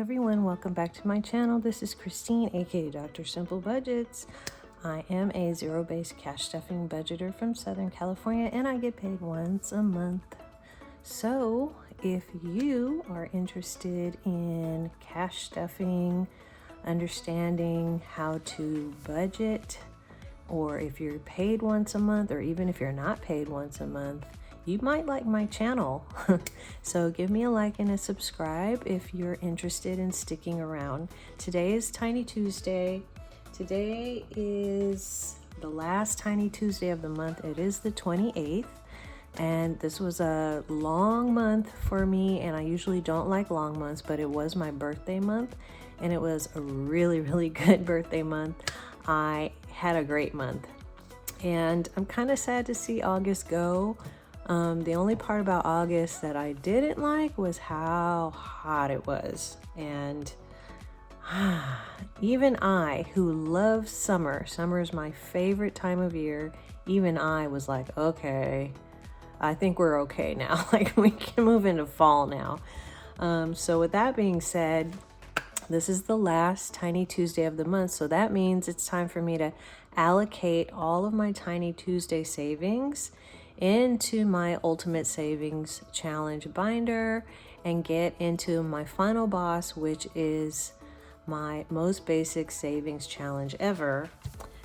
everyone, welcome back to my channel. This is Christine, aka Dr. Simple Budgets. I am a zero-based cash stuffing budgeter from Southern California, and I get paid once a month. So if you are interested in cash stuffing, understanding how to budget, or if you're paid once a month, or even if you're not paid once a month, you might like my channel. So give me a like and a subscribe if you're interested in sticking around. Today is Tiny Tuesday. Today is the last Tiny Tuesday of the month. It is the 28th, and this was a long month for me, and I usually don't like long months, but it was my birthday month, and it was a really good birthday month. I had a great month, and I'm kind of sad to see August go. The only part about August that I didn't like was how hot it was. And even I, who love summer is my favorite time of year, even I was like, okay, I think we're okay now. Like, we can move into fall now. So with that being said, this is the last Tiny Tuesday of the month. So that means it's time for me to allocate all of my Tiny Tuesday savings into my Ultimate Savings Challenge binder and get into my final boss, which is my most basic savings challenge ever,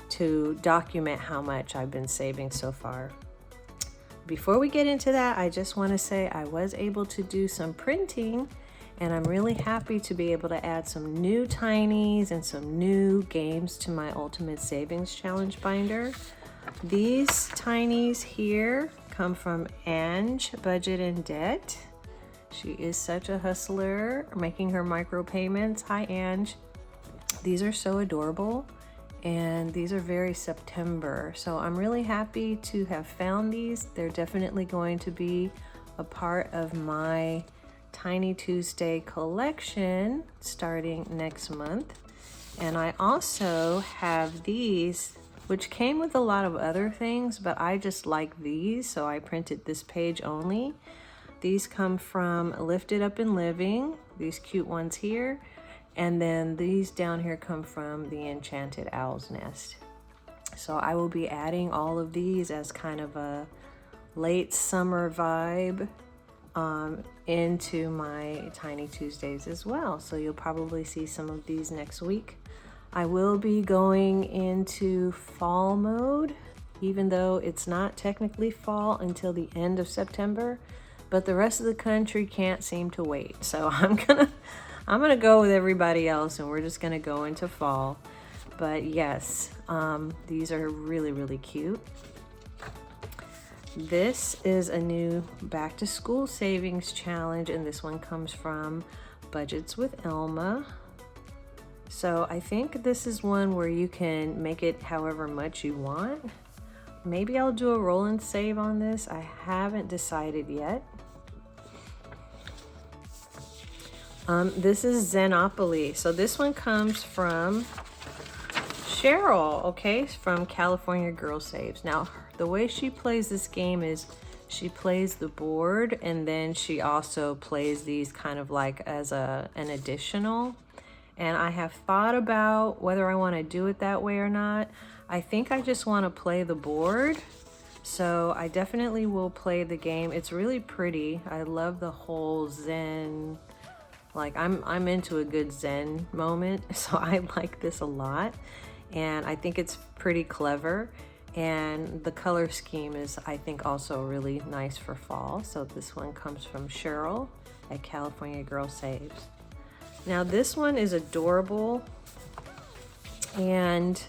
to document how much I've been saving so far. Before we get into that, I just want to say I was able to do some printing, and I'm really happy to be able to add some new tinies and some new games to my Ultimate Savings Challenge binder. These tinies here come from Ange Budget and Debt. She is such a hustler, making her micro payments. Hi, Ange. These are so adorable, and these are very September. So I'm really happy to have found these. They're definitely going to be a part of my Tiny Tuesday collection starting next month. And I also have these, which came with a lot of other things, but I just like these, so I printed this page only. These come from Lifted Up and Living, these cute ones here, and then these down here come from the Enchanted Owl's Nest. So I will be adding all of these as kind of a late summer vibe into my Tiny Tuesdays as well. So you'll probably see some of these next week. I will be going into fall mode, even though it's not technically fall until the end of September, but the rest of the country can't seem to wait. So I'm gonna go with everybody else, and we're just gonna go into fall. But yes, these are really cute. This is a new back to school savings challenge, and this one comes from Budgets with Elma. So I think this is one where you can make it however much you want. Maybe I'll do a roll and save on this. I haven't decided yet. This is Zenopoly. So this one comes from Cheryl, okay, from California Girl Saves. Now, the way she plays this game is she plays the board, and then she also plays these kind of like as an additional. And I have thought about whether I want to do it that way or not. I think I just want to play the board. So I definitely will play the game. It's really pretty. I love the whole Zen, like I'm into a good Zen moment. So I like this a lot. And I think it's pretty clever. And the color scheme is, I think, also really nice for fall. So this one comes from Cheryl at California Girl Saves. Now this one is adorable, and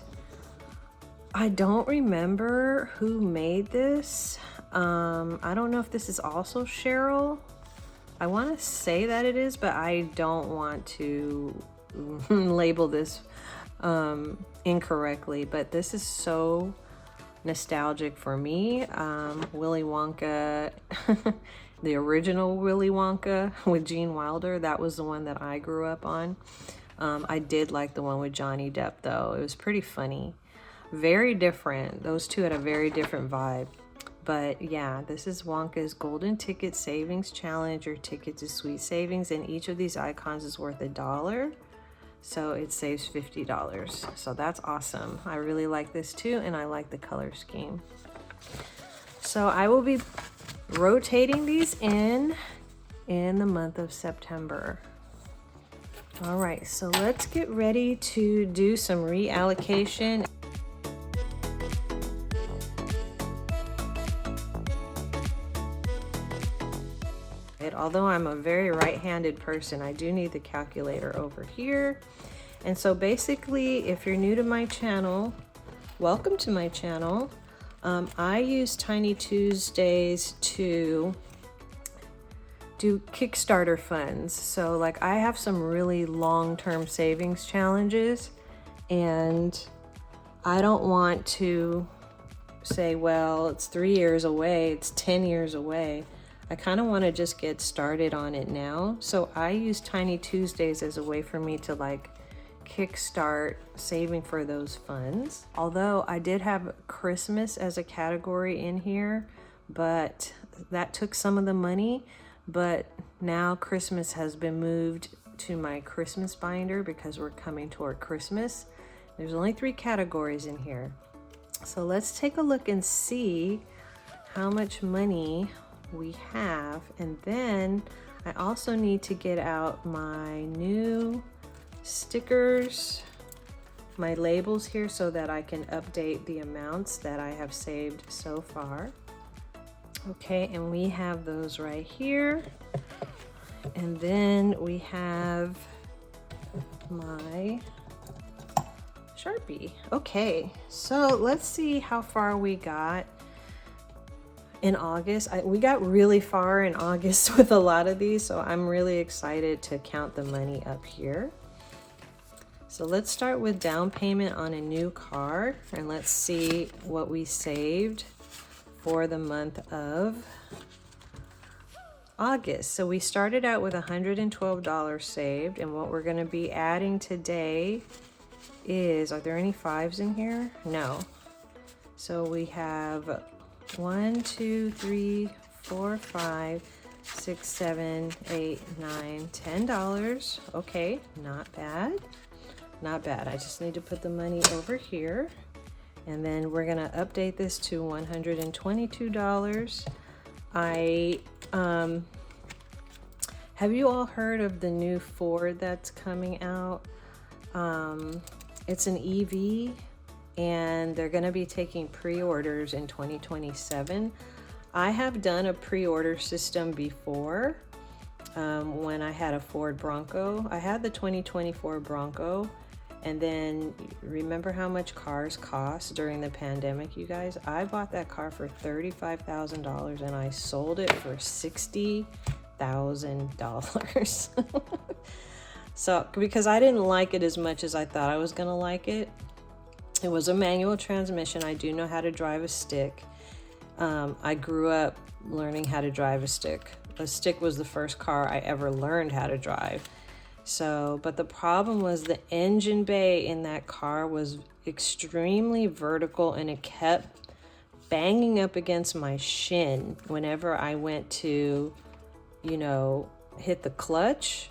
I don't remember who made this. I don't know if this is also Cheryl. I want to say that it is, but I don't want to label this incorrectly. But this is so nostalgic for me. Willy Wonka. The original Willy Wonka with Gene Wilder, that was the one that I grew up on. I did like the one with Johnny Depp, though. It was pretty funny. Very different. Those two had a very different vibe. But yeah, this is Wonka's Golden Ticket Savings Challenge, or Ticket to Sweet Savings, and each of these icons is worth $1. So it saves $50. So that's awesome. I really like this too, and I like the color scheme. So I will be rotating these in the month of September. All right, so let's get ready to do some reallocation. Although I'm a very right-handed person, I do need the calculator over here. And so basically, if you're new to my channel, welcome to my channel. I use Tiny Tuesdays to do Kickstarter funds. So like I have some really long-term savings challenges, and I don't want to say, well, it's 3 years away, it's 10 years away. I kind of want to just get started on it now. So I use Tiny Tuesdays as a way for me to like kickstart saving for those funds. Although I did have Christmas as a category in here, but that took some of the money. But now Christmas has been moved to my Christmas binder because we're coming toward Christmas. There's only 3 categories in here. So let's take a look and see how much money we have. And then I also need to get out my new stickers, my labels here, so that I can update the amounts that I have saved so far. Okay, and we have those right here. And then we have my Sharpie. Okay, so let's see how far we got in August. We got really far in August with a lot of these, so I'm really excited to count the money up here. So let's start with down payment on a new car, and let's see what we saved for the month of August. So we started out with $112 saved, and what we're going to be adding today is, are there any 5s in here? No. So we have 1, 2, 3, 4, 5, 6, 7, 8, 9, $10. Okay, not bad. Not bad. I just need to put the money over here. And then we're gonna update this to $122. Have you all heard of the new Ford that's coming out? It's an EV, and they're gonna be taking pre-orders in 2027. I have done a pre-order system before when I had a Ford Bronco. I had the 2024 Bronco, and then remember how much cars cost during the pandemic, you guys? I bought that car for $35,000 and I sold it for $60,000. So, because I didn't like it as much as I thought I was gonna like it. It was a manual transmission. I do know how to drive a stick. I grew up learning how to drive a stick. A stick was the first car I ever learned how to drive. So, but the problem was the engine bay in that car was extremely vertical, and it kept banging up against my shin whenever I went to, you know, hit the clutch.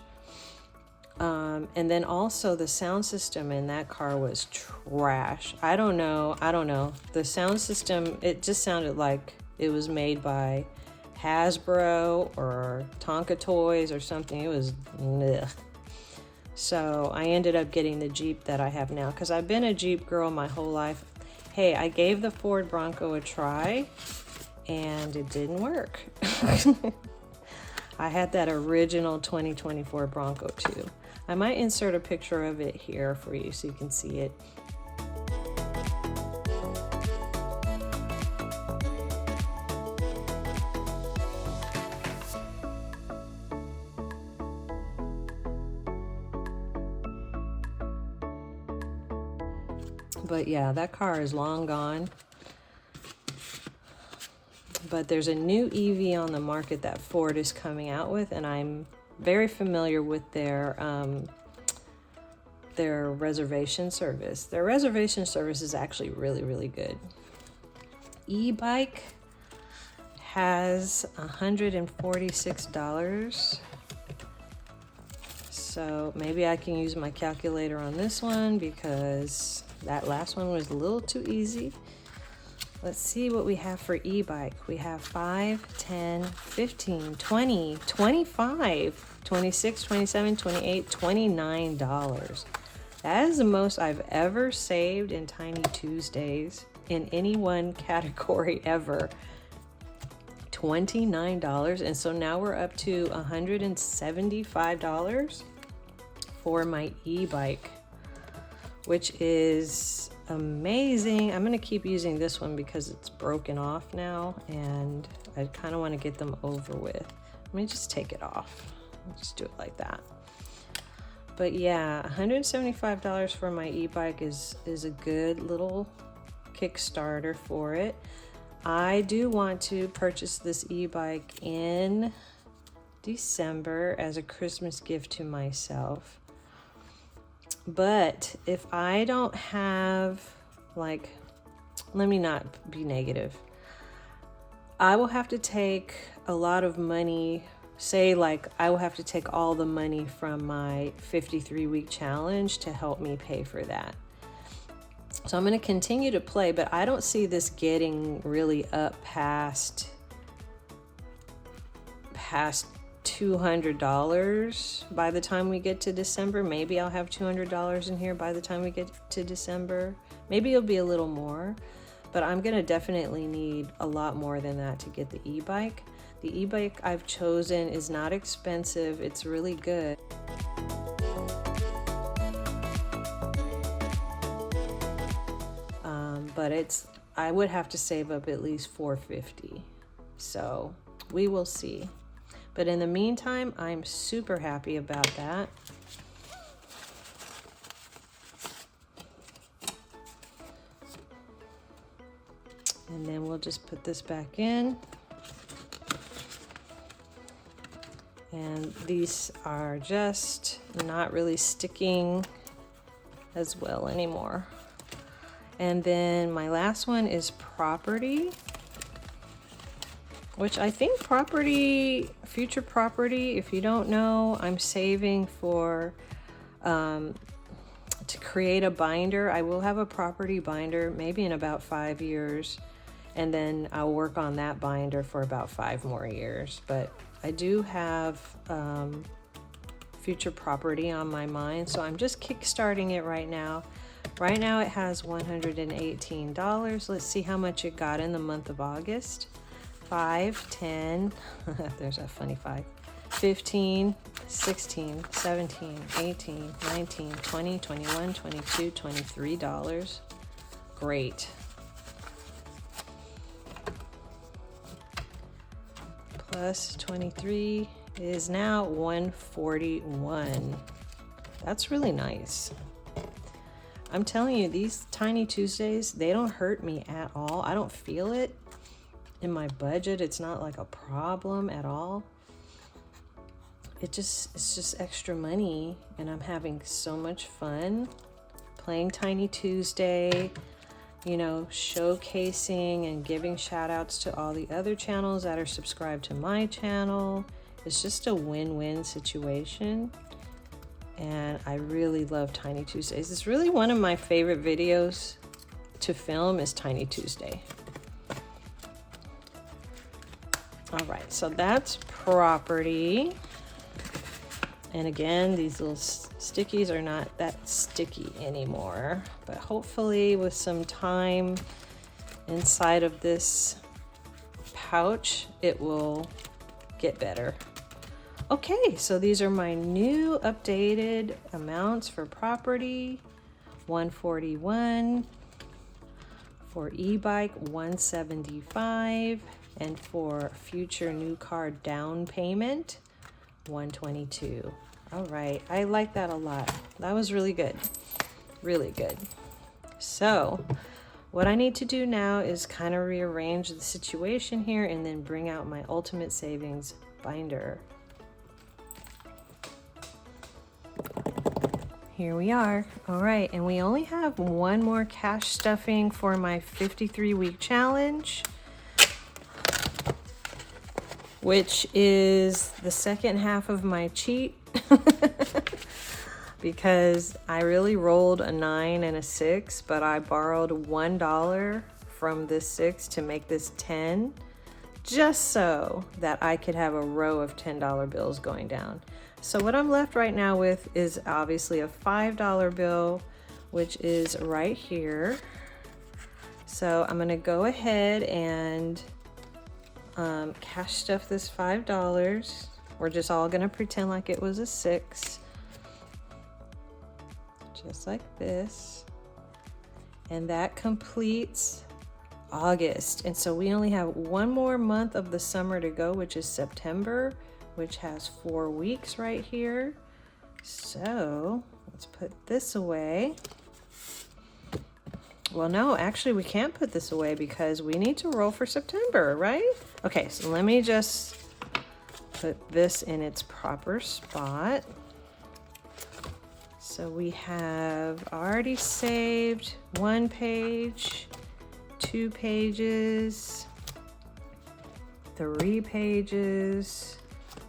And then also the sound system in that car was trash. I don't know. The sound system, it just sounded like it was made by Hasbro or Tonka Toys or something. It was ugh. So I ended up getting the Jeep that I have now, because I've been a Jeep girl my whole life. Hey, I gave the Ford Bronco a try and it didn't work. I had that original 2024 Bronco too. I might insert a picture of it here for you so you can see it. But yeah, that car is long gone. But there's a new EV on the market that Ford is coming out with, and I'm very familiar with their reservation service. Their reservation service is actually really, really good. E-bike, has $146. So maybe I can use my calculator on this one because that last one was a little too easy. Let's see what we have for e-bike. We have 5, 10, 15, 20, 25, 26, 27, 28, $29. That is the most I've ever saved in Tiny Tuesdays in any one category ever. $29. And so now we're up to $175 for my e-bike, which is amazing. I'm gonna keep using this one because it's broken off now and I kind of want to get them over with. Let me just take it off. I'll just do it like that. But yeah, $175 for my e-bike is a good little Kickstarter for it. I do want to purchase this e-bike in December as a Christmas gift to myself. But if I don't have, like, let me not be negative. I will have to take a lot of money, say like I will have to take all the money from my 53-week challenge to help me pay for that. So I'm going to continue to play, but I don't see this getting really up past $200 by the time we get to December. Maybe I'll have $200 in here by the time we get to December. Maybe it'll be a little more, but I'm gonna definitely need a lot more than that to get the e-bike. The e-bike I've chosen is not expensive. It's really good. But I would have to save up at least $450. So we will see. But in the meantime, I'm super happy about that. And then we'll just put this back in. And these are just not really sticking as well anymore. And then my last one is property, which I think future property, if you don't know, I'm saving for, to create a binder. I will have a property binder maybe in about 5 years, and then I'll work on that binder for about 5 more years. But I do have future property on my mind, so I'm just kickstarting it right now. Right now it has $118. Let's see how much it got in the month of August. 5, 10, there's a funny 5, 15, 16, 17, 18, 19, 20, 21, 22, $23. Great. Plus 23 is now 141. That's really nice. I'm telling you, these Tiny Tuesdays, they don't hurt me at all. I don't feel it in my budget. It's not like a problem at all. It's just extra money, and I'm having so much fun playing Tiny Tuesday, you know, showcasing and giving shout outs to all the other channels that are subscribed to my channel. It's just a win-win situation. And I really love Tiny Tuesdays. It's really one of my favorite videos to film is Tiny Tuesday. All right, so that's property. And again, these little stickies are not that sticky anymore, but hopefully with some time inside of this pouch, it will get better. Okay, so these are my new updated amounts for property. 141, for e-bike 175, and for future new car down payment 122. All right, I like that a lot. That was really good, really good. So what I need to do now is kind of rearrange the situation here and then bring out my ultimate savings binder. Here we are. All right, and we only have one more cash stuffing for my 53-week challenge. which is the second half of my cheat. Because I really rolled a 9 and a 6, but I borrowed $1 from this 6 to make this 10, just so that I could have a row of $10 bills going down. So what I'm left right now with is obviously a $5 bill, which is right here. So I'm gonna go ahead and cash stuff this $5. We're just all gonna pretend like it was a 6. Just like this. And that completes August. And so we only have one more month of the summer to go, which is September, which has 4 weeks right here. So let's put this away. Well, no, actually we can't put this away because we need to roll for September, right? Okay, so let me just put this in its proper spot. So we have already saved 1 page, 2 pages, 3 pages.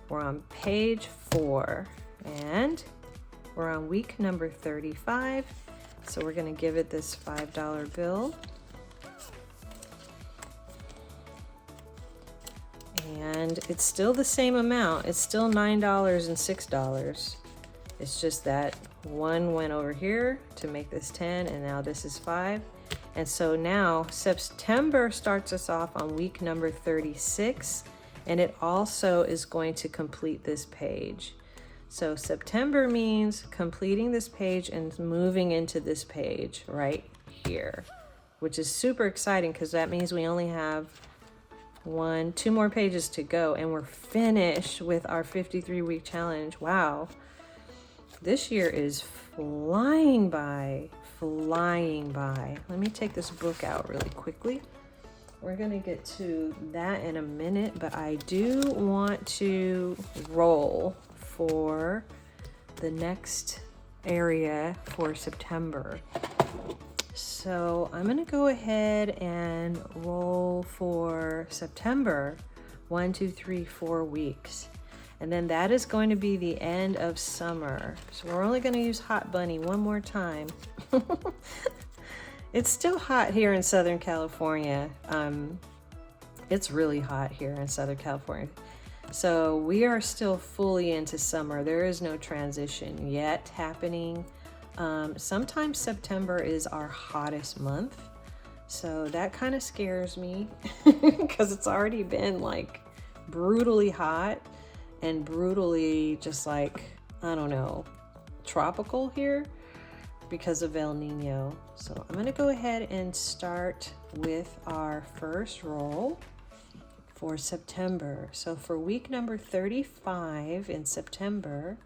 We're on page 4 and we're on week number 35. So we're gonna give it this $5 bill. And it's still the same amount. It's still $9 and $6. It's just that 1 went over here to make this 10, and now this is 5. And so now September starts us off on week number 36, and it also is going to complete this page. So September means completing this page and moving into this page right here, which is super exciting because that means we only have 2 more pages to go, and we're finished with our 53-week challenge. Wow. This year is flying by, flying by. Let me take this book out really quickly. We're gonna get to that in a minute, but I do want to roll for the next area for September. So I'm gonna go ahead and roll for September, 1, 2, 3, 4 weeks. And then that is going to be the end of summer. So we're only gonna use Hot Bunny one more time. It's still hot here in Southern California. It's really hot here in Southern California. So we are still fully into summer. There is no transition yet happening. Sometimes September is our hottest month. So that kind of scares me because it's already been like brutally hot and brutally just like, I don't know, tropical here because of El Nino. So I'm gonna go ahead and start with our first roll for September. So for week number 35 in September,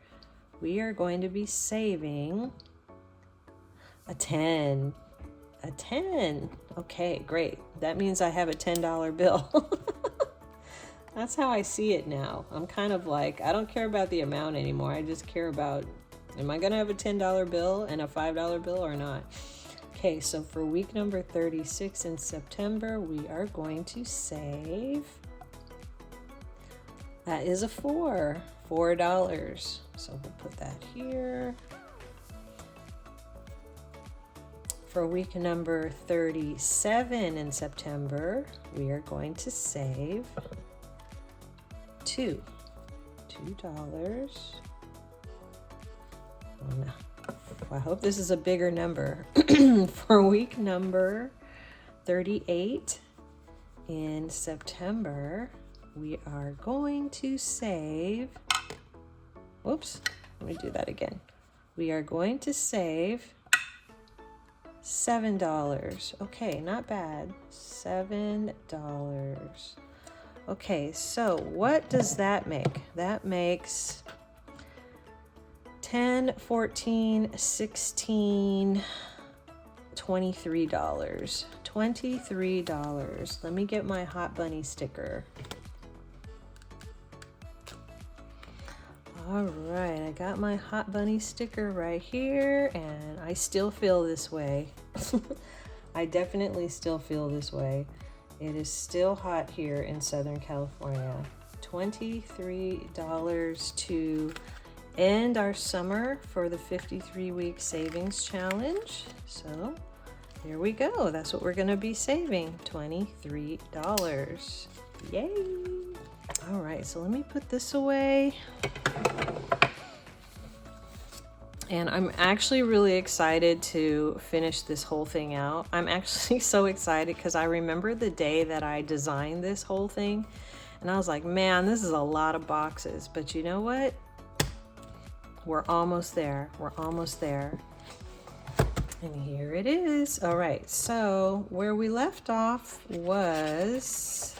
we are going to be saving a 10. A 10. Okay, great. That means I have a $10 bill. That's how I see it now. I'm kind of like, I don't care about the amount anymore. I just care about, am I gonna have a $10 bill and a $5 bill or not? Okay, so for week number 36 in September, we are going to save, that is a $4. So we'll put that here. For week number 37 in September, we are going to save $2. Oh no. Well, I hope this is a bigger number. For week number 38 in September, we are going to save, whoops, let me do that again. We are going to save $7. Okay, not bad. $7. Okay, so what does that make? That makes 10, 14, 16, $23. $23. Let me get my Hot Bunny sticker. All right, I got my Hot Bunny sticker right here, and I still feel this way. I definitely still feel this way. It is still hot here in Southern California. $23 to end our summer for the 53-week savings challenge. So here we go. That's what we're going to be saving, $23. Yay! All right, so let me put this away. And I'm actually really excited to finish this whole thing out. I'm actually so excited because I remember the day that I designed this whole thing, and I was like, man, this is a lot of boxes. But you know what? We're almost there. We're almost there. And here it is. All right, so where we left off was,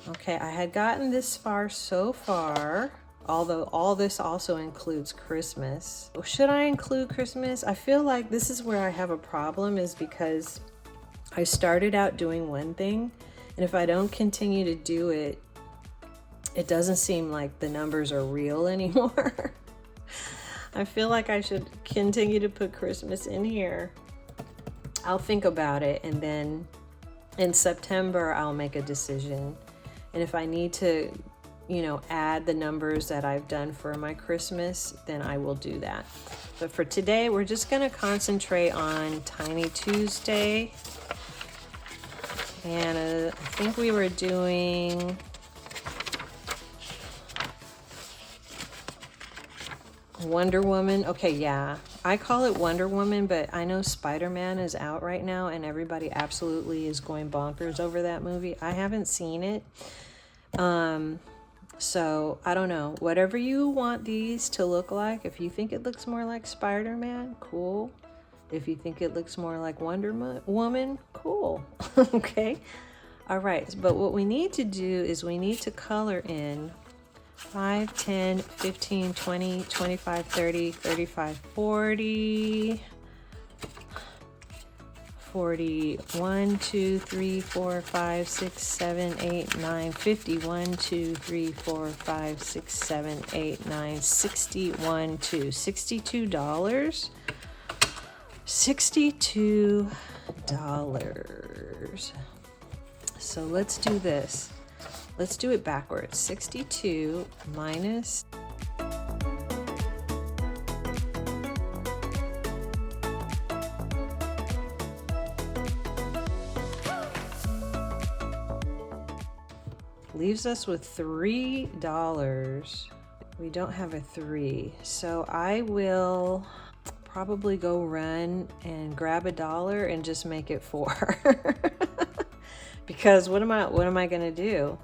okay, I had gotten this far so far, although all this also includes Christmas. Should I include Christmas? I feel like this is where I have a problem, is because I started out doing one thing, and if I don't continue to do it, it doesn't seem like the numbers are real anymore. I feel like I should continue to put Christmas in here. I'll think about it, and then in September, I'll make a decision. And if I need to, you know, add the numbers that I've done for my Christmas, then I will do that. But for today, we're just gonna concentrate on Tiny Tuesday. And I think we were doing Wonder Woman. Okay, yeah, I call it Wonder Woman, but I know Spider-Man is out right now and everybody absolutely is going bonkers over that movie. I haven't seen it. So I don't know, whatever you want these to look like. If you think it looks more like Spider-Man, cool. If you think it looks more like Wonder Woman, cool. Okay. All right. But what we need to do is we need to color in 5, 10, 15, 20, 25, 30, 35, 40, 41, 2, 3, 4, 5, 6, 7, 8, 9, 50, 1, 2, 3, 4, 5, 6, 7, 8, 9, 61, 2, $62. $62. So let's do this. Let's do it backwards. 62 minus leaves us with $3. We don't have a 3, so I will probably go run and grab $1 and just make it 4. Because what am I gonna do?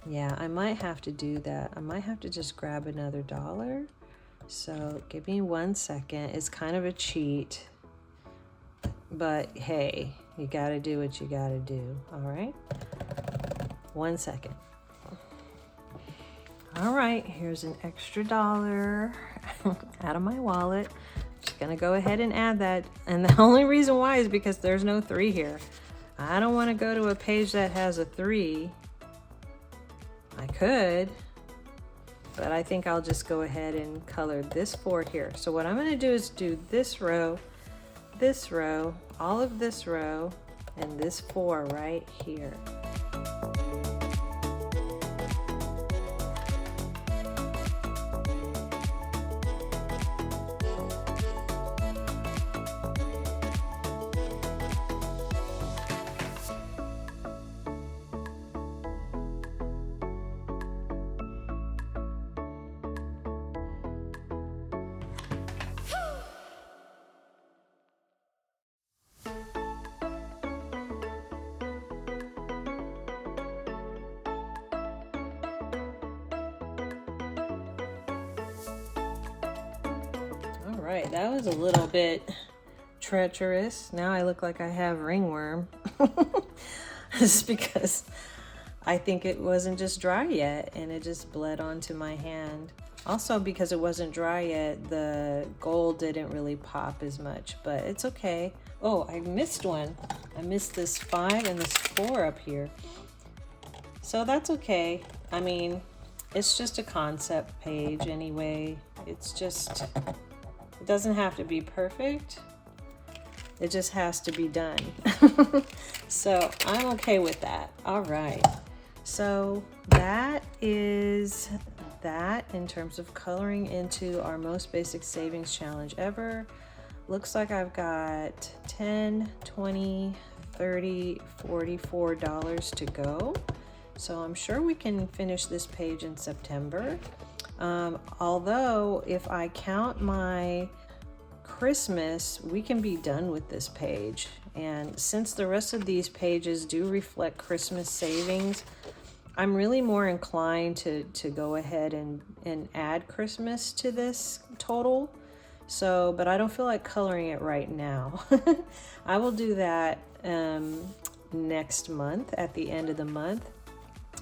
Yeah, I might have to do that. I might have to just grab another $1. So give me 1 second. It's kind of a cheat, but hey, you gotta do what you gotta do. All right, 1 second. All right, here's an extra $1 out of my wallet. Just gonna go ahead and add that. And the only reason why is because there's no 3 here. I don't want to go to a page that has a 3. I could, but I think I'll just go ahead and color this 4 here. So what I'm going to do is do this row, all of this row, and this 4 right here. Right, that was a little bit treacherous. Now I look like I have ringworm. This is because I think it wasn't just dry yet and it just bled onto my hand. Also because it wasn't dry yet, the gold didn't really pop as much, but it's okay. Oh, I missed one. I missed this 5 and this 4 up here. So that's okay. I mean, it's just a concept page anyway. It's just, it doesn't have to be perfect. It just has to be done. So I'm okay with that. All right. So that is that in terms of coloring into our most basic savings challenge ever. Looks like I've got $10, $20, $30, $44 to go. So I'm sure we can finish this page in September. Although if I count my Christmas, we can be done with this page. And since the rest of these pages do reflect Christmas savings, I'm really more inclined to go ahead and add Christmas to this total. So, but I don't feel like coloring it right now. I will do that next month, at the end of the month.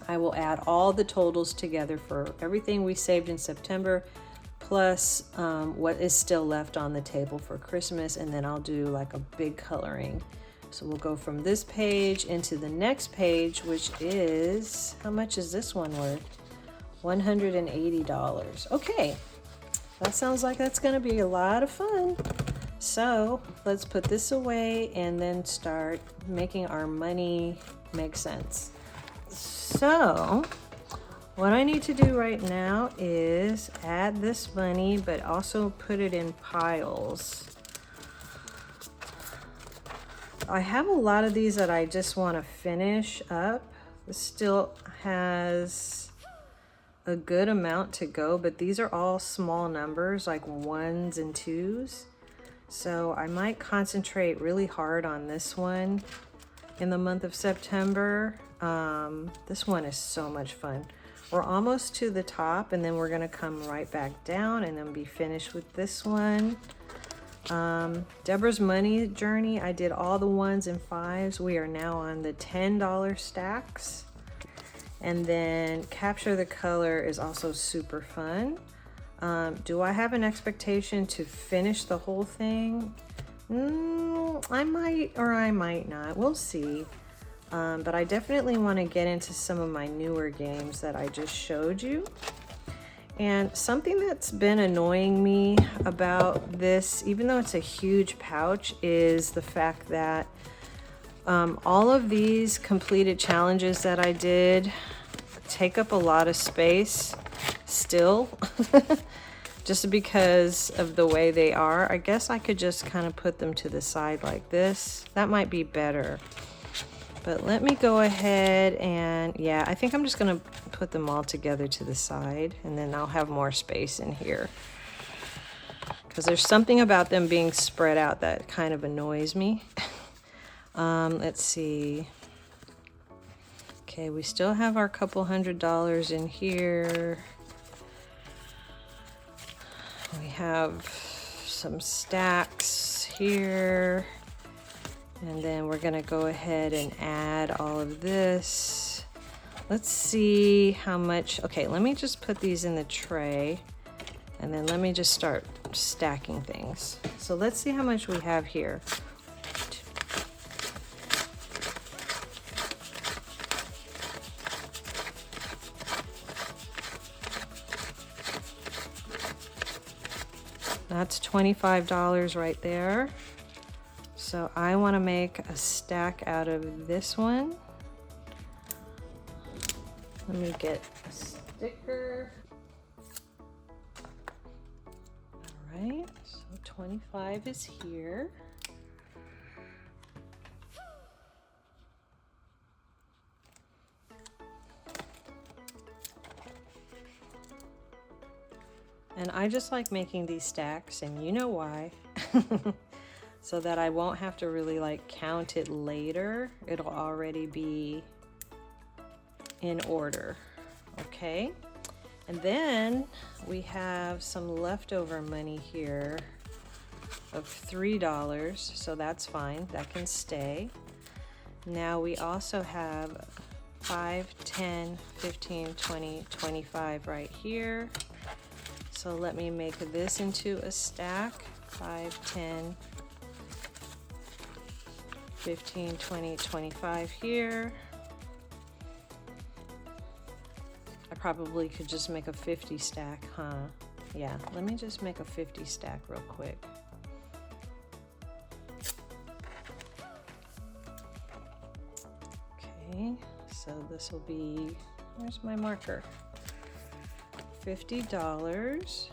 I will add all the totals together for everything we saved in September, plus what is still left on the table for Christmas, and then I'll do like a big coloring. So we'll go from this page into the next page, which is, how much is this one worth? $180. Okay, that sounds like that's gonna be a lot of fun. So let's put this away and then start making our money make sense. So what I need to do right now is add this money, but also put it in piles. I have a lot of these that I just want to finish up. This still has a good amount to go, but these are all small numbers, like ones and twos. So I might concentrate really hard on this one in the month of September. This one is so much fun. We're almost to the top, and then we're gonna come right back down and then be finished with this one. Deborah's money journey, I did all the ones and fives. We are now on the $10 stacks. And then capture the color is also super fun. Do I have an expectation to finish the whole thing? I might or I might not. We'll see. But I definitely want to get into some of my newer games that I just showed you. And something that's been annoying me about this, even though it's a huge pouch, is the fact that all of these completed challenges that I did take up a lot of space still, just because of the way they are. I guess I could just kind of put them to the side like this. That might be better. But let me go ahead and, yeah, I think I'm just gonna put them all together to the side, and then I'll have more space in here. Because there's something about them being spread out that kind of annoys me. Let's see. Okay, we still have our couple $100 in here. We have some stacks here. And then we're gonna go ahead and add all of this. Let's see how much. Okay, let me just put these in the tray, and then let me just start stacking things. So let's see how much we have here. That's $25 right there. So I want to make a stack out of this one. Let me get a sticker. All right, so 25 is here. And I just like making these stacks, and you know why. So that I won't have to really like count it later. It'll already be in order, okay? And then we have some leftover money here of $3, so that's fine, that can stay. Now we also have 5, 10, 15, 20, 25 right here. So let me make this into a stack. 5, 10, 15, 20, 25 here. I probably could just make a 50 stack, huh? Yeah, let me just make a 50 stack real quick. Okay, so this will be, where's my marker? $50.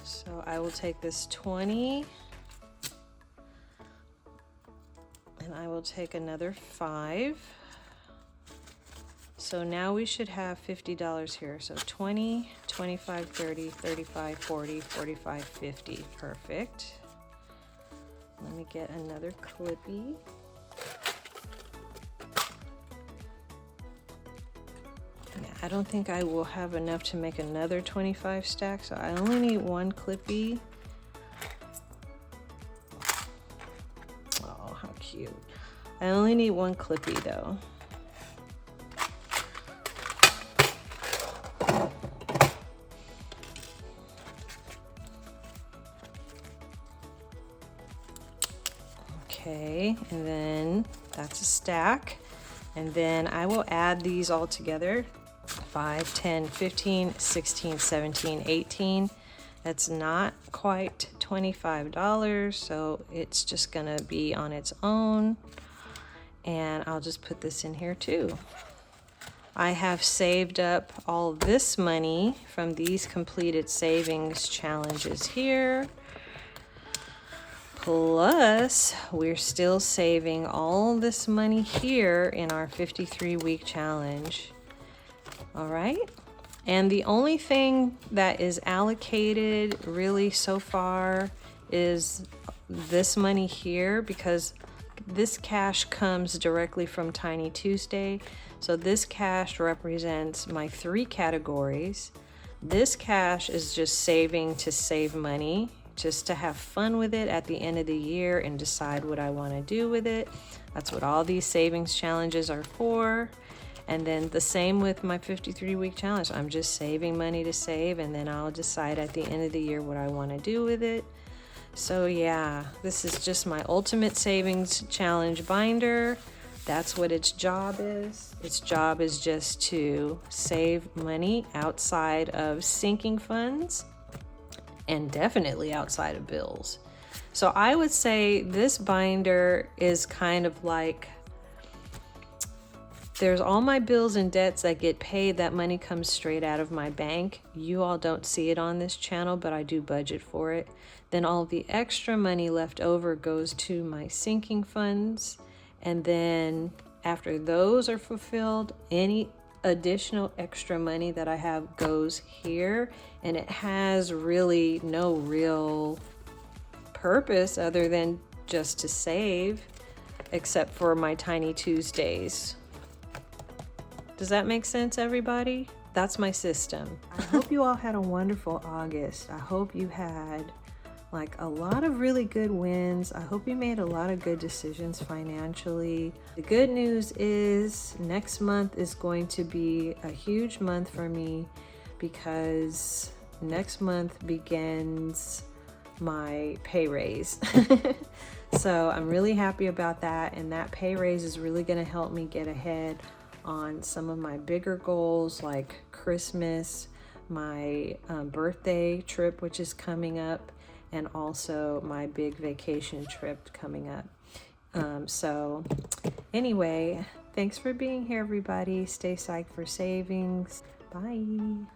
So I will take this 20 and I will take another 5. So now we should have $50 here. So 20, 25, 30, 35, 40, 45, 50. Perfect. Let me get another clippy. Yeah, I don't think I will have enough to make another 25 stack, so I only need one clippy. Oh, how cute. I only need one clippy though. Okay, and then that's a stack. And then I will add these all together. 5, 10, 15, 16, 17, 18. That's not quite $25, so it's just gonna be on its own. And I'll just put this in here too. I have saved up all this money from these completed savings challenges here. Plus, we're still saving all this money here in our 53-week challenge. All right. And the only thing that is allocated really so far is this money here, because this cash comes directly from Tiny Tuesday. So this cash represents my 3 categories. This cash is just saving to save money, just to have fun with it at the end of the year and decide what I want to do with it. That's what all these savings challenges are for. And then the same with my 53-week challenge. I'm just saving money to save, and then I'll decide at the end of the year what I want to do with it. So yeah, this is just my ultimate savings challenge binder. That's what its job is. Its job is just to save money outside of sinking funds and definitely outside of bills. So I would say this binder is kind of like, there's all my bills and debts that get paid. That money comes straight out of my bank. You all don't see it on this channel, but I do budget for it. Then all the extra money left over goes to my sinking funds. And then after those are fulfilled, any additional extra money that I have goes here. And it has really no real purpose other than just to save, except for my Tiny Tuesdays. Does that make sense, everybody? That's my system. I hope you all had a wonderful August. I hope you had like a lot of really good wins. I hope you made a lot of good decisions financially. The good news is next month is going to be a huge month for me, because next month begins my pay raise. So I'm really happy about that, and that pay raise is really going to help me get ahead on some of my bigger goals, like Christmas, my birthday trip, which is coming up, and also my big vacation trip coming up. So anyway, thanks for being here, everybody. Stay psyched for savings. Bye.